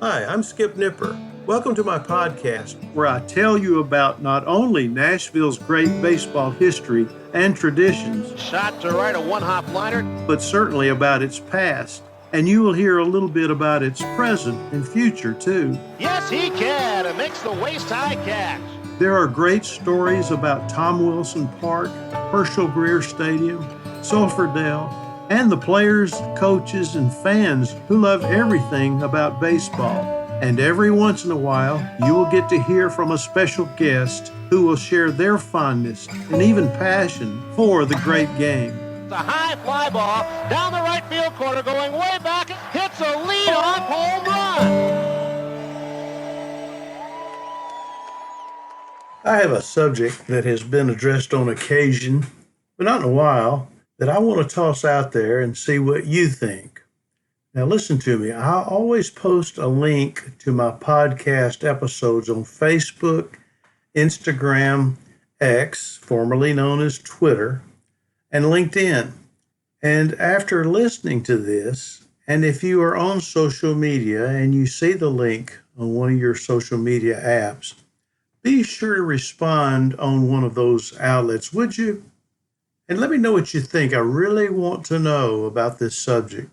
Hi, I'm Skip Nipper. Welcome to my podcast, where I tell you about not only Nashville's great baseball history and traditions, shot to right, a one-hop liner, but certainly about its past. And you will hear a little bit about its present and future, too. Yes, he can. It makes the waist-high catch. There are great stories about Tom Wilson Park, Herschel Greer Stadium, Sulphur Dell, and the players, coaches, and fans who love everything about baseball. And every once in a while, you will get to hear from a special guest who will share their fondness and even passion for the great game. The high fly ball down the right field corner, going way back, hits a lead-off home run. I have a subject that has been addressed on occasion, but not in a while, that I want to toss out there and see what you think. Now listen to me. I always post a link to my podcast episodes on Facebook, Instagram, X, formerly known as Twitter, and LinkedIn. And after listening to this, and if you are on social media and you see the link on one of your social media apps, be sure to respond on one of those outlets, would you? And let me know what you think. I really want to know about this subject.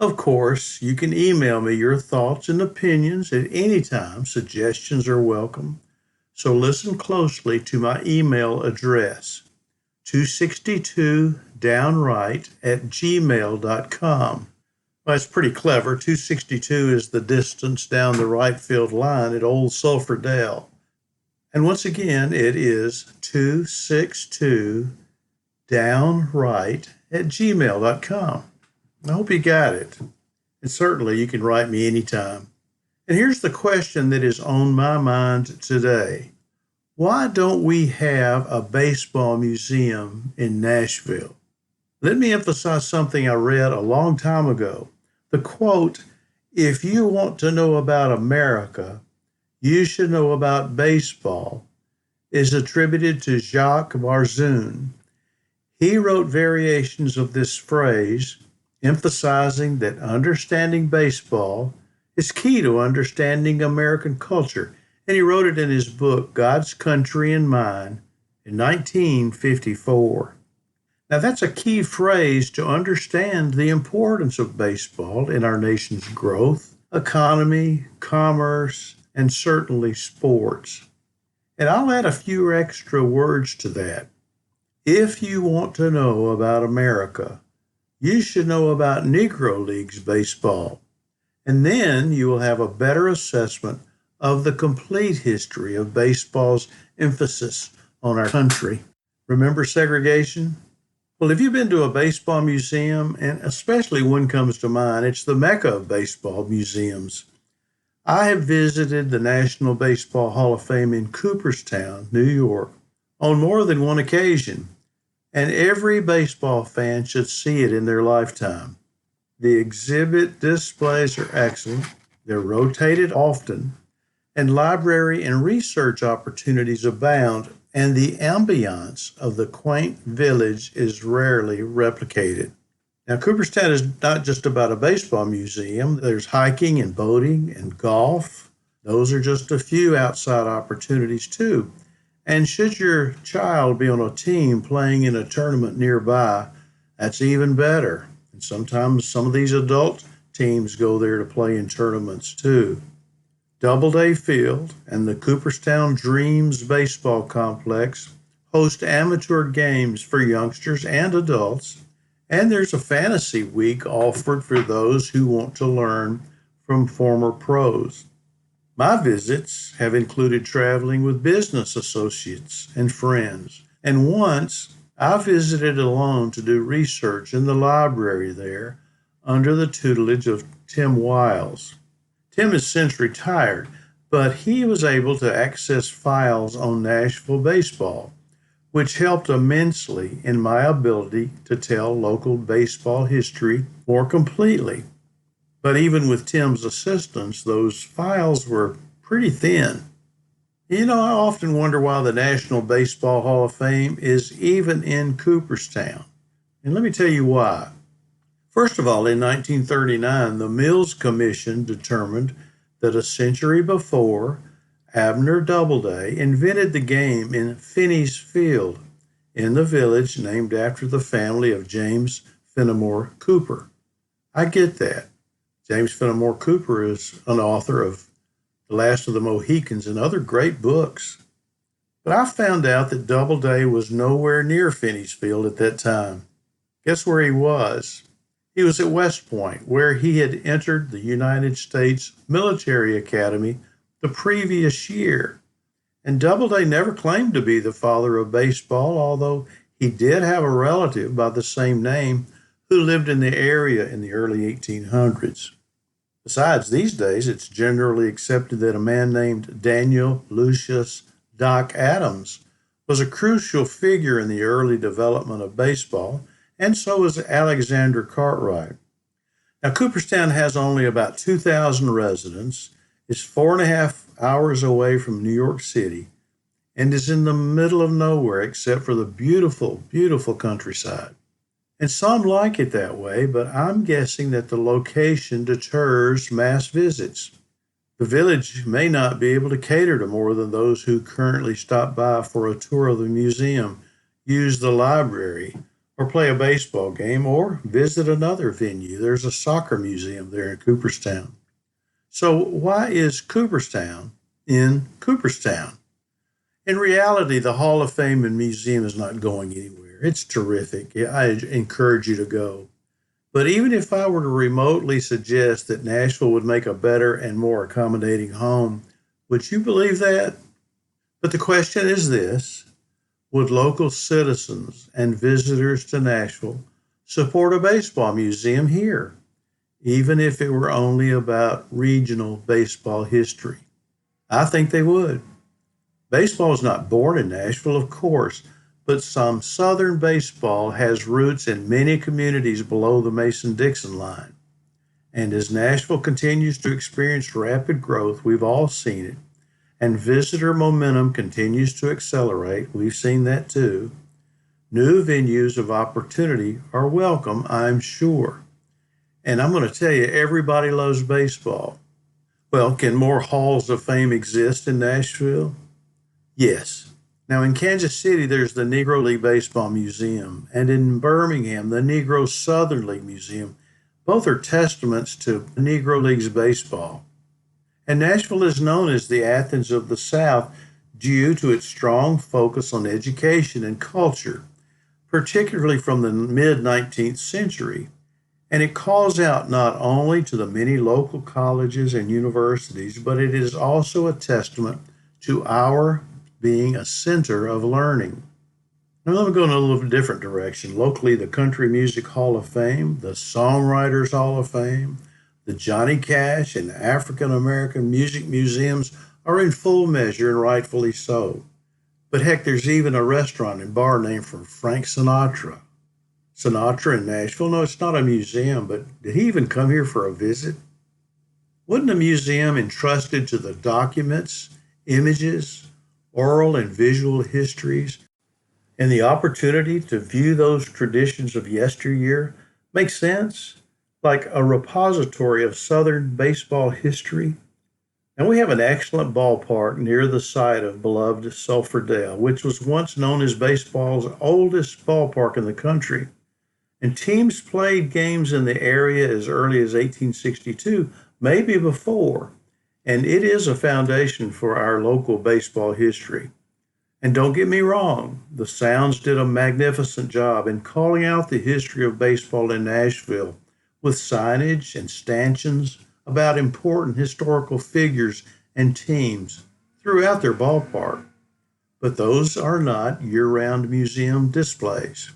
Of course, you can email me your thoughts and opinions at any time. Suggestions are welcome. So listen closely to my email address, 262downright@gmail.com. Well, it's pretty clever. 262 is the distance down the right field line at Old Sulphur Dell. And once again, it is 262downright@gmail.com. I hope you got it. And certainly you can write me anytime. And here's the question that is on my mind today. Why don't we have a baseball museum in Nashville? Let me emphasize something I read a long time ago. The quote, "If you want to know about America, you should know about baseball," is attributed to Jacques Barzun. He wrote variations of this phrase, emphasizing that understanding baseball is key to understanding American culture, and he wrote it in his book, God's Country and Mine, in 1954. Now, that's a key phrase to understand the importance of baseball in our nation's growth, economy, commerce, and certainly sports. And I'll add a few extra words to that. If you want to know about America, you should know about Negro League's baseball. And then you will have a better assessment of the complete history of baseball's emphasis on our country. Remember segregation? Well, if you've been to a baseball museum, and especially one comes to mind, it's the Mecca of baseball museums. I have visited the National Baseball Hall of Fame in Cooperstown, New York, on more than one occasion, and every baseball fan should see it in their lifetime. The exhibit displays are excellent, they're rotated often, and library and research opportunities abound, and the ambiance of the quaint village is rarely replicated. Now, Cooperstown is not just about a baseball museum. There's hiking and boating and golf. Those are just a few outside opportunities, too. And should your child be on a team playing in a tournament nearby, that's even better. And sometimes some of these adult teams go there to play in tournaments, too. Doubleday Field and the Cooperstown Dreams Baseball Complex host amateur games for youngsters and adults. And there's a fantasy week offered for those who want to learn from former pros. My visits have included traveling with business associates and friends. And once I visited alone to do research in the library there under the tutelage of Tim Wiles. Tim has since retired, but he was able to access files on Nashville baseball, which helped immensely in my ability to tell local baseball history more completely. But even with Tim's assistance, those files were pretty thin. You know, I often wonder why the National Baseball Hall of Fame is even in Cooperstown. And let me tell you why. First of all, in 1939, the Mills Commission determined that a century before, Abner Doubleday invented the game in Finney's Field in the village named after the family of James Fenimore Cooper. I get that. James Fenimore Cooper is an author of The Last of the Mohicans and other great books. But I found out that Doubleday was nowhere near Finney's Field at that time. Guess where he was? He was at West Point, where he had entered the United States Military Academy the previous year. And Doubleday never claimed to be the father of baseball, although he did have a relative by the same name who lived in the area in the early 1800s. Besides, these days it's generally accepted that a man named Daniel Lucius Doc Adams was a crucial figure in the early development of baseball, and so was Alexander Cartwright. Now, Cooperstown has only about 2,000 residents, is 4.5 hours away from New York City, and is in the middle of nowhere except for the beautiful, beautiful countryside. And some like it that way, but I'm guessing that the location deters mass visits. The village may not be able to cater to more than those who currently stop by for a tour of the museum, use the library, or play a baseball game, or visit another venue. There's a soccer museum there in Cooperstown. So why is Cooperstown in Cooperstown? In reality, the Hall of Fame and Museum is not going anywhere. It's terrific. I encourage you to go. But even if I were to remotely suggest that Nashville would make a better and more accommodating home, would you believe that? But the question is this: would local citizens and visitors to Nashville support a baseball museum here, even if it were only about regional baseball history? I think they would. Baseball was not born in Nashville, of course, but some Southern baseball has roots in many communities below the Mason-Dixon line. And as Nashville continues to experience rapid growth, we've all seen it, and visitor momentum continues to accelerate, we've seen that too, new venues of opportunity are welcome, I'm sure. And I'm going to tell you, everybody loves baseball. Well, can more halls of fame exist in Nashville? Yes. Now, in Kansas City, there's the Negro League Baseball Museum, and in Birmingham, the Negro Southern League Museum. Both are testaments to Negro League's baseball. And Nashville is known as the Athens of the South due to its strong focus on education and culture, particularly from the mid-19th century. And it calls out not only to the many local colleges and universities, but it is also a testament to our being a center of learning. Now let me go in a little different direction. Locally, the Country Music Hall of Fame, the Songwriters Hall of Fame, the Johnny Cash and African American Music Museums are in full measure, and rightfully so. But heck, there's even a restaurant and bar named for Frank Sinatra. Sinatra in Nashville? No, it's not a museum, but did he even come here for a visit? Wouldn't a museum entrusted to the documents, images, oral and visual histories, and the opportunity to view those traditions of yesteryear make sense? Like a repository of Southern baseball history? And we have an excellent ballpark near the site of beloved Sulphur Dale, which was once known as baseball's oldest ballpark in the country. And teams played games in the area as early as 1862, maybe before. And it is a foundation for our local baseball history. And don't get me wrong, the Sounds did a magnificent job in calling out the history of baseball in Nashville with signage and stanchions about important historical figures and teams throughout their ballpark. But those are not year-round museum displays.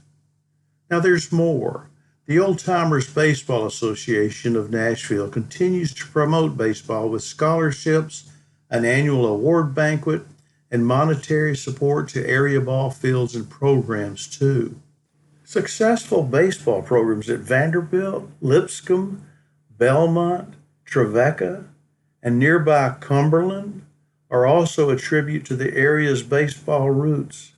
Now there's more. The Old Timers Baseball Association of Nashville continues to promote baseball with scholarships, an annual award banquet, and monetary support to area ball fields and programs too. Successful baseball programs at Vanderbilt, Lipscomb, Belmont, Trevecca, and nearby Cumberland are also a tribute to the area's baseball roots.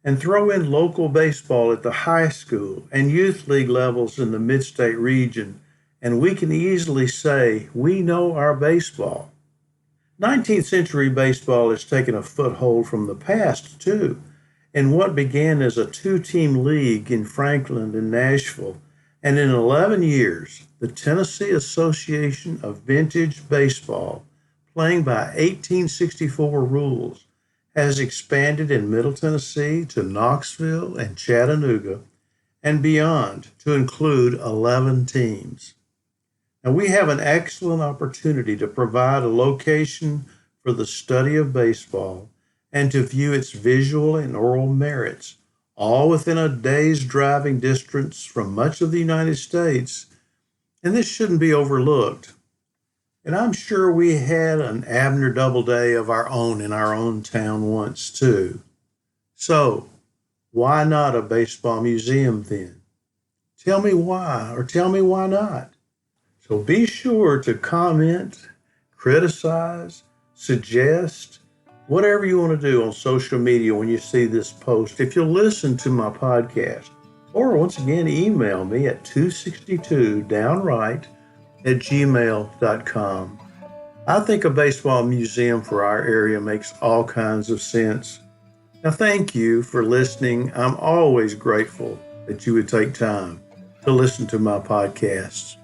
And throw in local baseball at the high school and youth league levels in the mid-state region, and we can easily say we know our baseball. 19th century baseball has taken a foothold from the past, too. In what began as a two-team league in Franklin and Nashville, and in 11 years, the Tennessee Association of Vintage Baseball, playing by 1864 rules, has expanded in Middle Tennessee to Knoxville and Chattanooga and beyond to include 11 teams. Now, we have an excellent opportunity to provide a location for the study of baseball and to view its visual and oral merits, all within a day's driving distance from much of the United States. And this shouldn't be overlooked. And I'm sure we had an Abner Doubleday of our own in our own town once, too. So, why not a baseball museum then? Tell me why, or tell me why not. So be sure to comment, criticize, suggest, whatever you want to do on social media when you see this post. If you'll listen to my podcast, or once again, email me at 262downright@gmail.com. I think a baseball museum for our area makes all kinds of sense. Now, thank you for listening. I'm always grateful that you would take time to listen to my podcasts.